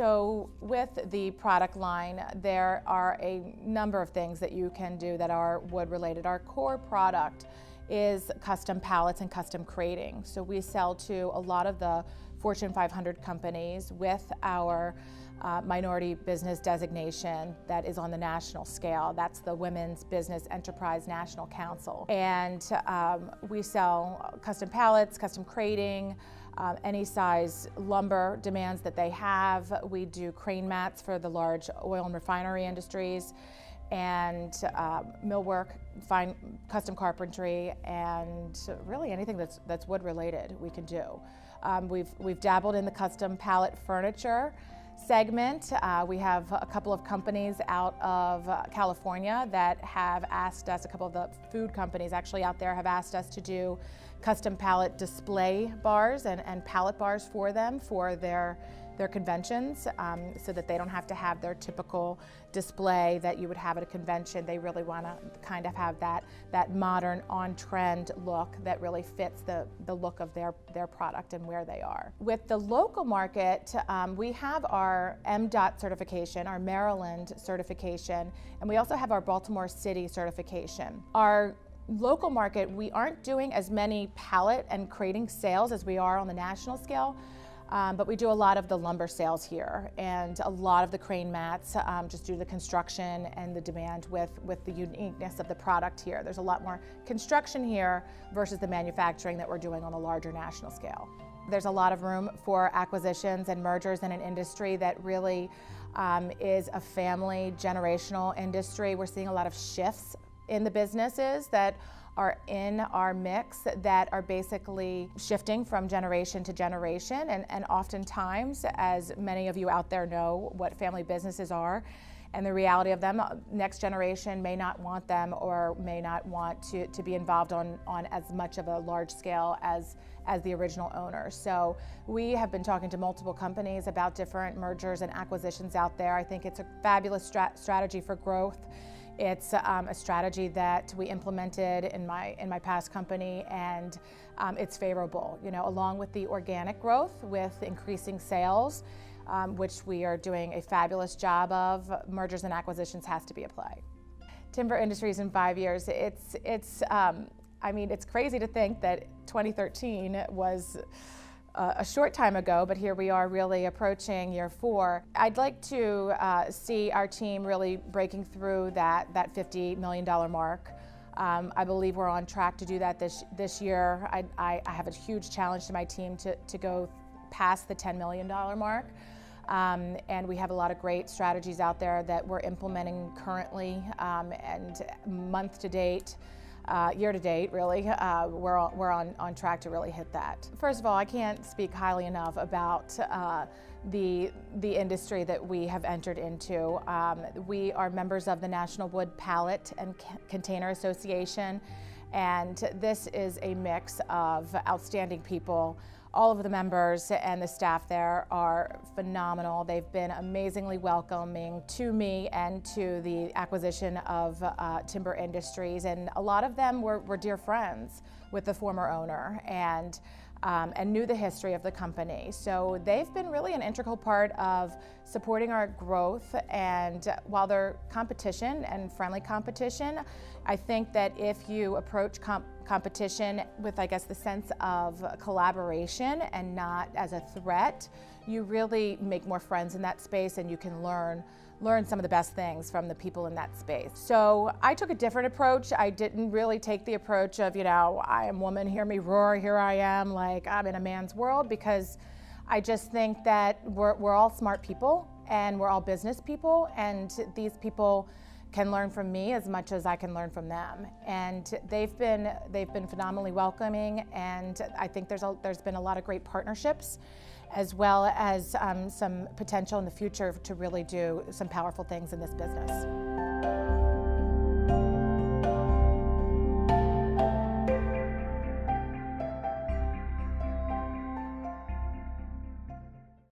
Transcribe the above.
So with the product line, there are a number of things that you can do that are wood related. Our core product is custom pallets and custom crating. So we sell to a lot of the Fortune 500 companies with our minority business designation that is on the national scale. That's the Women's Business Enterprise National Council. And we sell custom pallets, custom crating, any size lumber demands that they have. We do crane mats for the large oil and refinery industries, and millwork, fine custom carpentry, and really anything that's wood related we can do. We've dabbled in the custom pallet furniture segment. We have a couple of companies out of California that have asked us, a couple of the food companies actually out there have asked us to do custom pallet display bars and pallet bars for them for their conventions, so that they don't have to have their typical display that you would have at a convention. They really want to kind of have that modern, on-trend look that really fits the look of their product and where they are. With the local market, we have our MDOT certification, our Maryland certification, and we also have our Baltimore City certification. Our local market, we aren't doing as many pallet and crating sales as we are on the national scale. But we do a lot of the lumber sales here and a lot of the crane mats, just due to the construction and the demand with the uniqueness of the product here. There's a lot more construction here versus the manufacturing that we're doing on a larger national scale. There's a lot of room for acquisitions and mergers in an industry that really is a family, generational industry. We're seeing a lot of shifts in the businesses that are in our mix that are basically shifting from generation to generation, and oftentimes, as many of you out there know what family businesses are and the reality of them, next generation may not want them or may not want to be involved on as much of a large scale as the original owner. So we have been talking to multiple companies about different mergers and acquisitions out there. I think it's a fabulous strategy for growth. It's a strategy that we implemented in my past company, and it's favorable. You know, along with the organic growth, with increasing sales, which we are doing a fabulous job of, mergers and acquisitions has to be applied. Timber industries in 5 years. I mean, it's crazy to think that 2013 was a short time ago, but here we are really approaching year 4. I'd like to see our team really breaking through that $50 million mark. I believe we're on track to do that this year. I have a huge challenge to my team to go past the $10 million mark. And we have a lot of great strategies out there that we're implementing currently, and month to date. Year to date, really, we're on track to really hit that. First of all, I can't speak highly enough about the industry that we have entered into. We are members of the National Wood Pallet and Container Association, and this is a mix of outstanding people. All of the members and the staff there are phenomenal. They've been amazingly welcoming to me and to the acquisition of Timber Industries, and a lot of them were dear friends with the former owner and knew the history of the company. So they've been really an integral part of supporting our growth, and while they're competition and friendly competition, I think that if you approach competition with, I guess, the sense of collaboration and not as a threat, you really make more friends in that space, and you can learn some of the best things from the people in that space. So I took a different approach. I didn't really take the approach of, you know, I am woman, hear me roar, here I am, like I'm in a man's world, because I just think that we're all smart people and we're all business people, and these people can learn from me as much as I can learn from them. And they've been phenomenally welcoming, and I think there's been a lot of great partnerships, as well as some potential in the future to really do some powerful things in this business.